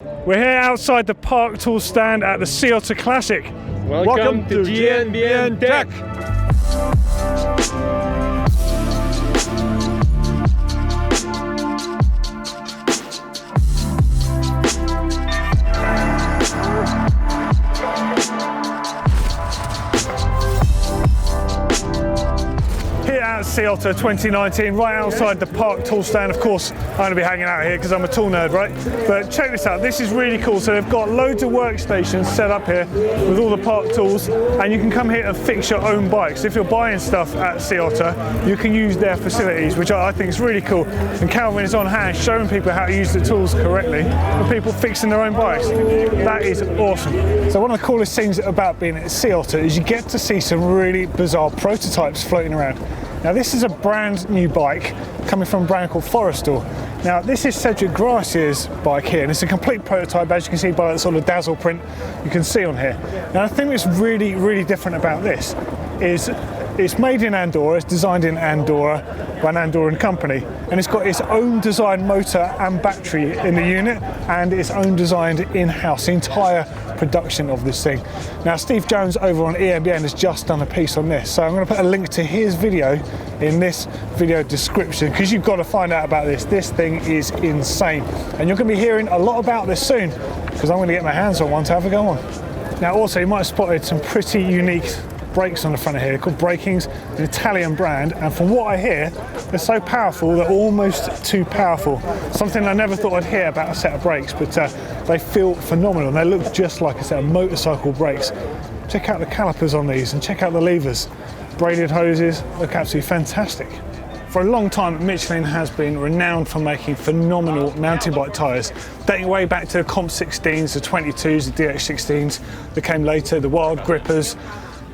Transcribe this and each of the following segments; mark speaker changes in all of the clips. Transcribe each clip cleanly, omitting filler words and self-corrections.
Speaker 1: We're here outside the park tool stand at the Sea Otter Classic.
Speaker 2: Welcome to GMBN Tech.
Speaker 1: Here at Sea Otter 2019, right outside the park tool stand. Of course, I'm going to be hanging out here because I'm a tool nerd, right? But check this out, this is really cool. So they've got loads of workstations set up here with all the park tools, and you can come here and fix your own bikes. If you're buying stuff at Sea Otter, you can use their facilities, which I think is really cool. And Calvin is on hand showing people how to use the tools correctly for people fixing their own bikes. That is awesome. So one of the coolest things about being at Sea Otter is you get to see some really bizarre prototypes floating around. Now this is a brand new bike coming from a brand called Forrestal. Now this is Cedric Gracia's bike here, and it's a complete prototype, as you can see by the sort of dazzle print you can see on here. Now the thing that's really, really different about this is it's made in Andorra, it's designed in Andorra by an Andorran company, and it's got its own designed motor and battery in the unit, and its own designed in-house, the entire production of this thing. Now Steve Jones over on GMBN has just done a piece on this, so I'm going to put a link to his video in this video description because you've got to find out about this. This thing is insane, and you're going to be hearing a lot about this soon because I'm going to get my hands on one to have a go on. Now also you might have spotted some pretty unique brakes on the front of here called Brakings, an Italian brand, and from what I hear they're so powerful they're almost too powerful. Something I never thought I'd hear about a set of brakes, but they feel phenomenal and they look just like a set of motorcycle brakes. Check out the calipers on these and check out the levers. Braided hoses look absolutely fantastic. For a long time, Michelin has been renowned for making phenomenal mountain bike tyres, dating way back to the Comp 16s, the 22s, the DX16s that came later, the Wild Grippers,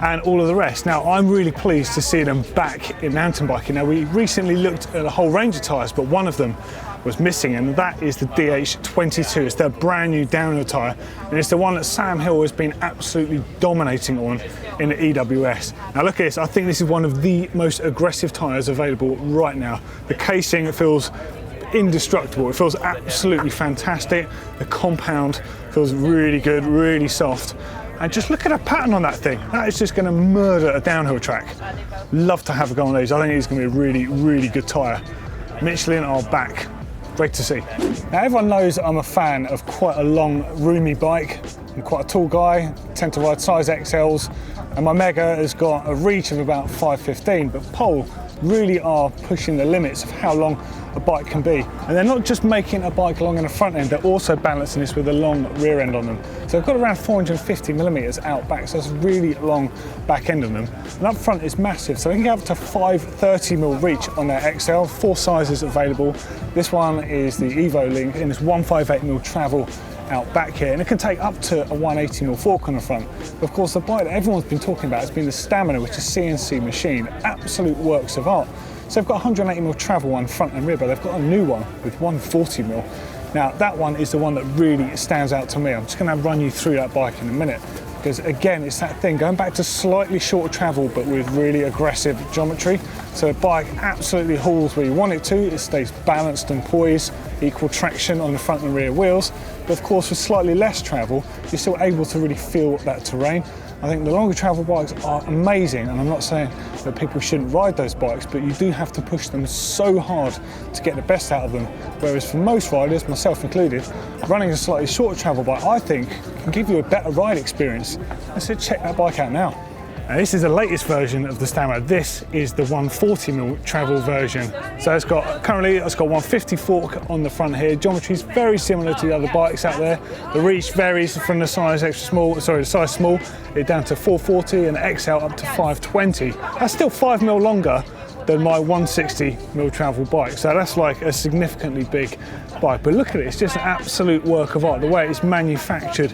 Speaker 1: and all of the rest. Now, I'm really pleased to see them back in mountain biking. Now, we recently looked at a whole range of tyres, but one of them was missing, and that is the DH22. It's their brand new downhill tyre, and it's the one that Sam Hill has been absolutely dominating on in the EWS. Now look at this, I think this is one of the most aggressive tyres available right now. The casing feels indestructible, it feels absolutely fantastic. The compound feels really good, really soft. And just look at the pattern on that thing. That is just going to murder a downhill track. Love to have a go on these. I think it's going to be a really, really good tyre. Michelin are back. Great to see. Now everyone knows I'm a fan of quite a long, roomy bike. I'm quite a tall guy, tend to ride size XLs, and my Mega has got a reach of about 5'15", but Pole really are pushing the limits of how long a bike can be. And they're not just making a bike long in the front end, they're also balancing this with a long rear end on them. So they've got around 450mm out back, so that's a really long back end on them. And up front is massive, so they can get up to 530mm reach on their XL, 4 sizes available. This one is the Evo Link in this 158mm travel out back here, and it can take up to a 180mm fork on the front. But of course the bike that everyone's been talking about has been the Stamina, which is CNC machine, absolute works of art. So they've got 180mm travel one front and rear, but they've got a new one with 140mm. Now that one is the one that really stands out to me. I'm just going to run you through that bike in a minute, because again it's that thing going back to slightly shorter travel but with really aggressive geometry. So the bike absolutely hauls where you want it to, it stays balanced and poised, equal traction on the front and rear wheels, but of course with slightly less travel you're still able to really feel that terrain. I think the longer travel bikes are amazing, and I'm not saying that people shouldn't ride those bikes, but you do have to push them so hard to get the best out of them. Whereas for most riders, myself included, running a slightly shorter travel bike, I think, can give you a better ride experience. Let's check that bike out now. Now this is the latest version of the Stamina. This is the 140mm travel version. So currently it's got 150 fork on the front here. Geometry is very similar to the other bikes out there. The reach varies from the size the size small, down to 440, and XL up to 520. That's still 5mm longer than my 160mm travel bike. So that's like a significantly big bike. But look at it, it's just an absolute work of art. The way it's manufactured,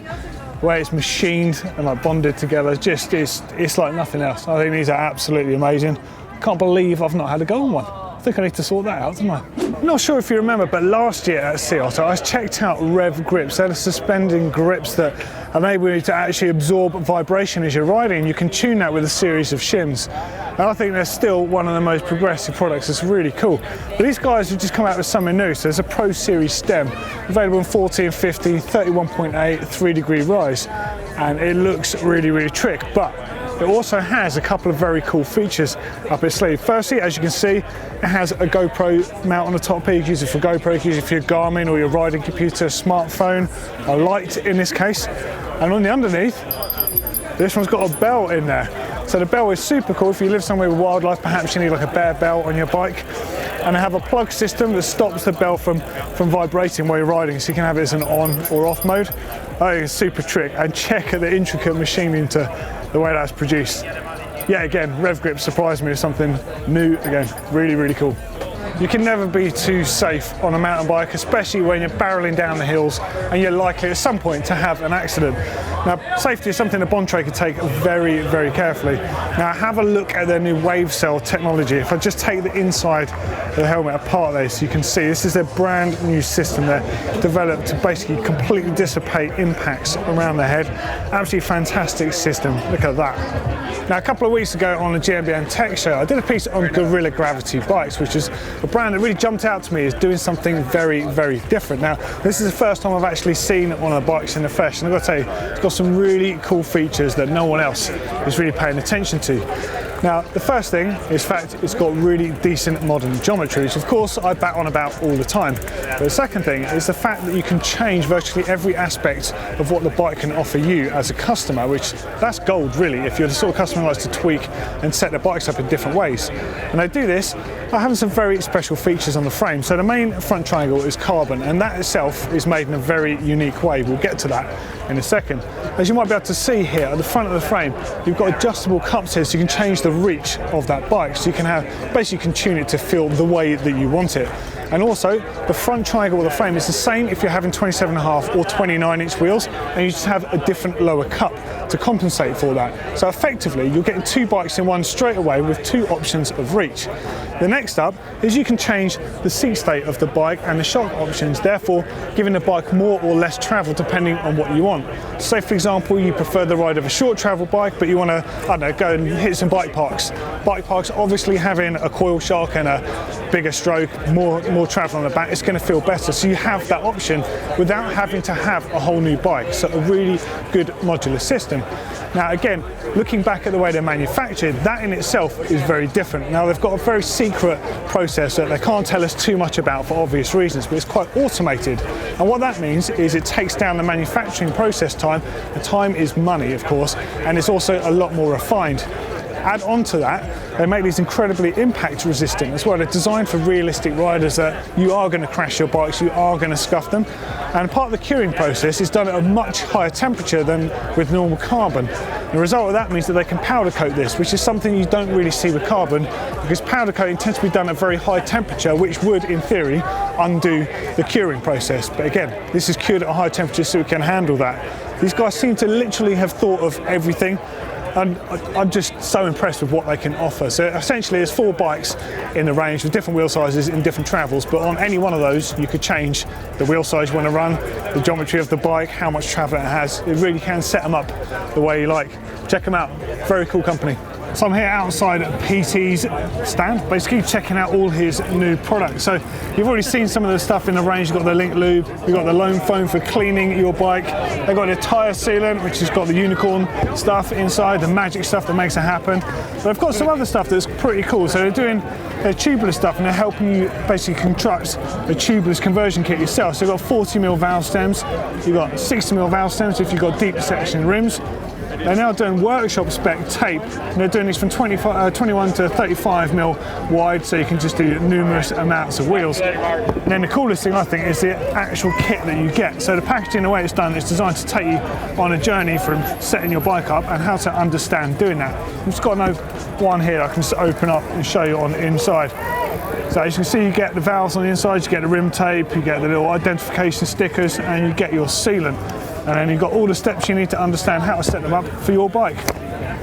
Speaker 1: the way it's machined and like bonded together, it's like nothing else. I think these are absolutely amazing. Can't believe I've not had a go on one. I think I need to sort that out, don't I? I'm not sure if you remember, but last year at Sea Otter, I checked out RevGrips. They're the suspending grips that enable you to actually absorb vibration as you're riding. You can tune that with a series of shims. And I think they're still one of the most progressive products. It's really cool. But these guys have just come out with something new. So there's a Pro Series stem, available in 14, 50, 31.8, 3-degree rise. And it looks really, really trick. But it also has a couple of very cool features up its sleeve. Firstly, as you can see, it has a GoPro mount on the top here. You can use it for GoPro, you can use it for your Garmin or your riding computer, smartphone, a light in this case. And on the underneath, this one's got a bell in there. So the bell is super cool if you live somewhere with wildlife. Perhaps you need like a bear bell on your bike. And I have a plug system that stops the bell from vibrating while you're riding, so you can have it as an on or off mode. I think it's super trick. And check out the intricate machining to the way that's produced. Yeah, again, RevGrip surprised me with something new again. Really, really cool. You can never be too safe on a mountain bike, especially when you're barreling down the hills and you're likely at some point to have an accident. Now, safety is something that Bontrager take very, very carefully. Now, have a look at their new WaveCel technology. If I just take the inside of the helmet apart there, so you can see this is their brand new system they're developed to basically completely dissipate impacts around the head. Absolutely fantastic system. Look at that. Now, a couple of weeks ago on the GMBN Tech show, I did a piece on Guerrilla Gravity bikes, which is a brand that really jumped out to me as doing something very, very different. Now, this is the first time I've actually seen one of the bikes in the flesh, and I've got to tell you, it's got some really cool features that no one else is really paying attention to. Now, the first thing is the fact it's got really decent modern geometry, which of course I bat on about all the time. But the second thing is the fact that you can change virtually every aspect of what the bike can offer you as a customer, which that's gold really, if you're the sort of customer who likes to tweak and set their bikes up in different ways. And they do this by having some very special features on the frame. So the main front triangle is carbon, and that itself is made in a very unique way. We'll get to that in a second. As you might be able to see here at the front of the frame, you've got adjustable cups here, so you can change the reach of that bike. So you can have, basically you can tune it to feel the way that you want it. And also, the front triangle of the frame is the same if you're having 27.5 or 29-inch wheels, and you just have a different lower cup to compensate for that. So effectively, you're getting two bikes in one straight away with two options of reach. The next up is you can change the seat state of the bike and the shock options, therefore giving the bike more or less travel depending on what you want. Say for example, you prefer the ride of a short travel bike, but you want to, I don't know, go and hit some bike parks. Bike parks, obviously having a coil shock and a bigger stroke, more travel on the back, it's going to feel better. So you have that option without having to have a whole new bike. So a really good modular system. Now again, looking back at the way they're manufactured, that in itself is very different. Now they've got a very secret process that they can't tell us too much about for obvious reasons, but it's quite automated. And what that means is it takes down the manufacturing process time. The time is money, of course, and it's also a lot more refined. Add on to that, they make these incredibly impact resistant as well. They're designed for realistic riders that you are going to crash your bikes, you are going to scuff them. And part of the curing process is done at a much higher temperature than with normal carbon. The result of that means that they can powder coat this, which is something you don't really see with carbon, because powder coating tends to be done at a very high temperature, which would, in theory, undo the curing process. But again, this is cured at a high temperature so it can handle that. These guys seem to literally have thought of everything. And I'm just so impressed with what they can offer. So essentially there's 4 bikes in the range with different wheel sizes in different travels, but on any one of those you could change the wheel size you want to run, the geometry of the bike, how much travel it has. It really can set them up the way you like. Check them out, very cool company. So I'm here outside Peaty's stand, basically checking out all his new products. So you've already seen some of the stuff in the range. You've got the link lube, you've got the loam foam for cleaning your bike. They've got a tyre sealant, which has got the unicorn stuff inside, the magic stuff that makes it happen. But they've got some other stuff that's pretty cool. So they're doing their tubeless stuff, and they're helping you basically construct a tubeless conversion kit yourself. So you've got 40mm valve stems, you've got 60mm valve stems if you've got deep section rims. They're now doing workshop spec tape, and they're doing this from 21 to 35mm wide, so you can just do numerous amounts of wheels. And then the coolest thing I think is the actual kit that you get. So the packaging, the way it's done, is designed to take you on a journey from setting your bike up and how to understand doing that. I've just got one here I can just open up and show you on the inside. So as you can see, you get the valves on the inside, you get the rim tape, you get the little identification stickers, and you get your sealant. And then you've got all the steps you need to understand how to set them up for your bike.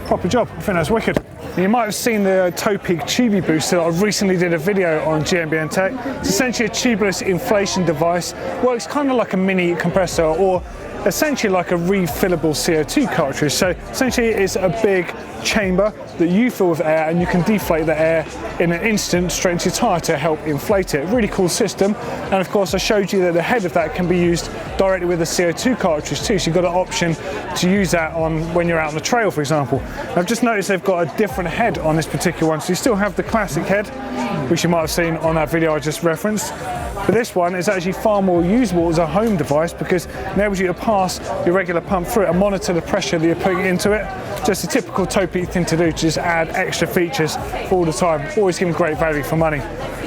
Speaker 1: Proper job, I think that's wicked. And you might have seen the Topeak TubiBooster that I recently did a video on GMBN Tech. It's essentially a tubeless inflation device. Works kind of like a mini compressor, or essentially like a refillable CO2 cartridge. So essentially it's a big chamber that you fill with air, and you can deflate the air in an instant straight into your tyre to help inflate it. Really cool system. And of course I showed you that the head of that can be used directly with a CO2 cartridge too, so you've got an option to use that on when you're out on the trail, for example. I've just noticed they've got a different head on this particular one, so you still have the classic head, which you might have seen on that video I just referenced. But this one is actually far more usable as a home device because it enables you to pass your regular pump through it and monitor the pressure that you're putting into it. Just a typical Topeak thing to do, to just add extra features all the time. Always giving great value for money.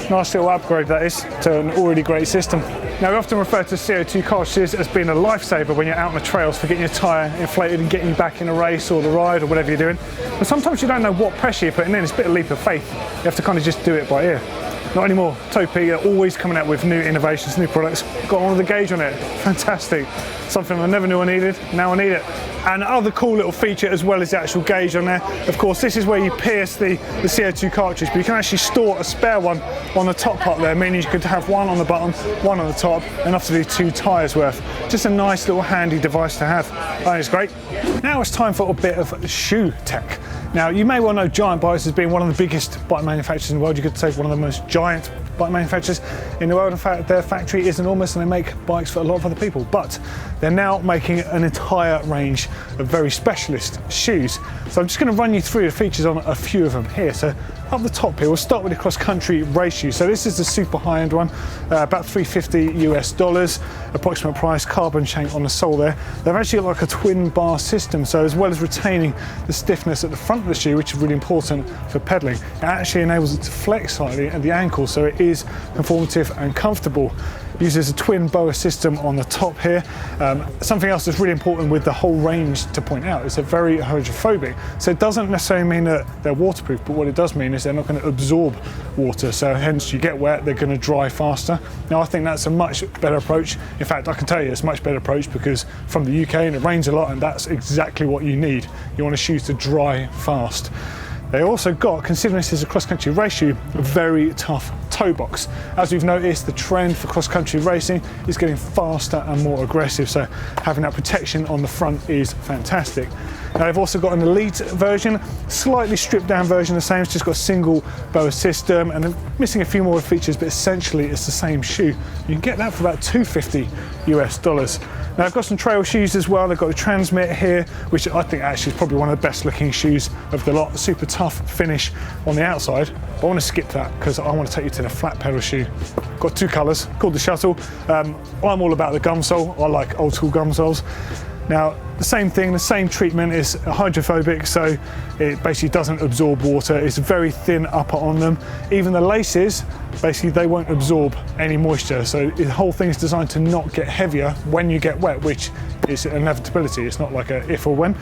Speaker 1: Nice little upgrade that is to an already great system. Now we often refer to CO2 cartridges as being a lifesaver when you're out on the trails for getting your tyre inflated and getting you back in a race or the ride or whatever you're doing. But sometimes you don't know what pressure you're putting in. It's a bit of a leap of faith. You have to kind of just do it by ear. Not anymore. Topeak are always coming out with new innovations, new products. Got one with the gauge on it. Fantastic. Something I never knew I needed. Now I need it. And other cool little feature as well as the actual gauge on there. Of course, this is where you pierce the CO2 cartridge, but you can actually store a spare one on the top part there, meaning you could have one on the bottom, one on the top, enough to do 2 tyres worth. Just a nice little handy device to have. I think it's great. Now it's time for a bit of shoe tech. Now, you may well know Giant Bikes as being one of the biggest bike manufacturers in the world. You could say one of the most giant bike manufacturers in the world. In fact, their factory is enormous and they make bikes for a lot of other people, but they're now making an entire range of very specialist shoes. So I'm just going to run you through the features on a few of them here. So up the top here, we'll start with the cross-country race shoe. So this is the super high-end one, about $350 US, approximate price, carbon shank on the sole there. They've actually got like a twin bar system, so as well as retaining the stiffness at the front of the shoe, which is really important for pedaling, it actually enables it to flex slightly at the ankle, so it is conformative and comfortable. Uses a twin boa system on the top here. Something else that's really important with the whole range to point out is they're very hydrophobic. So it doesn't necessarily mean that they're waterproof, but what it does mean is they're not going to absorb water. So hence you get wet, they're going to dry faster. Now I think that's a much better approach. In fact, I can tell you it's a much better approach because from the UK and it rains a lot, and that's exactly what you need. You want a shoe to dry fast. They also got, considering this is a cross-country race shoe, a very tough toe box. As we've noticed, the trend for cross-country racing is getting faster and more aggressive, so having that protection on the front is fantastic. Now they've also got an elite version, slightly stripped down version the same. It's just got a single boa system and missing a few more features, but essentially it's the same shoe. You can get that for about $250 US. Now I've got some trail shoes as well. They've got a Transmit here, which I think actually is probably one of the best looking shoes of the lot. Super tough finish on the outside. But I want to skip that because I want to take you to the flat pedal shoe. Got 2 colours, called the Shuttle. I'm all about the gum sole. I like old school gum soles. Now, the same thing, the same treatment is hydrophobic, so it basically doesn't absorb water. It's very thin upper on them. Even the laces, basically they won't absorb any moisture. So the whole thing is designed to not get heavier when you get wet, which is an inevitability. It's not like a if or when.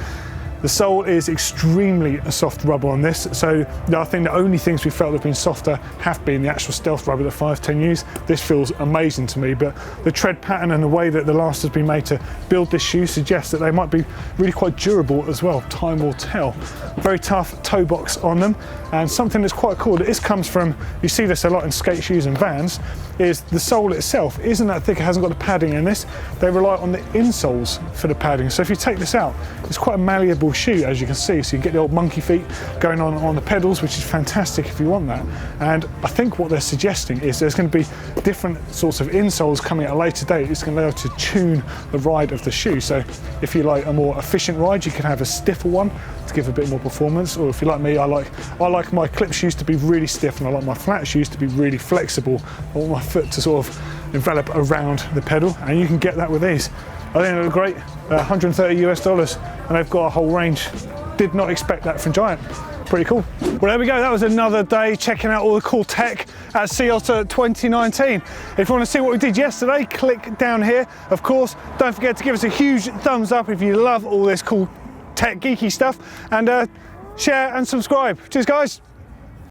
Speaker 1: The sole is extremely a soft rubber on this, so I think the only things we felt have been softer have been the actual stealth rubber that 510 use. This feels amazing to me, but the tread pattern and the way that the last has been made to build this shoe suggests that they might be really quite durable as well. Time will tell. Very tough toe box on them, and something that's quite cool that this comes from, you see this a lot in skate shoes and Vans, is the sole itself isn't that thick. It hasn't got the padding in this. They rely on the insoles for the padding, so if you take this out, it's quite a malleable shoe, as you can see, so you can get the old monkey feet going on the pedals, which is fantastic if you want that. And I think what they're suggesting is there's going to be different sorts of insoles coming at a later date. It's going to allow you to tune the ride of the shoe, so if you like a more efficient ride, you can have a stiffer one to give a bit more performance, or if you like me, I like my clip shoes to be really stiff and I like my flat shoes to be really flexible. I want my foot to sort of envelop around the pedal, and you can get that with these. I think they look great, $130 US, and they've got a whole range. Did not expect that from Giant. Pretty cool. Well, there we go. That was another day checking out all the cool tech at Sea Otter 2019. If you want to see what we did yesterday, click down here. Of course, don't forget to give us a huge thumbs up if you love all this cool tech geeky stuff, and share and subscribe. Cheers, guys.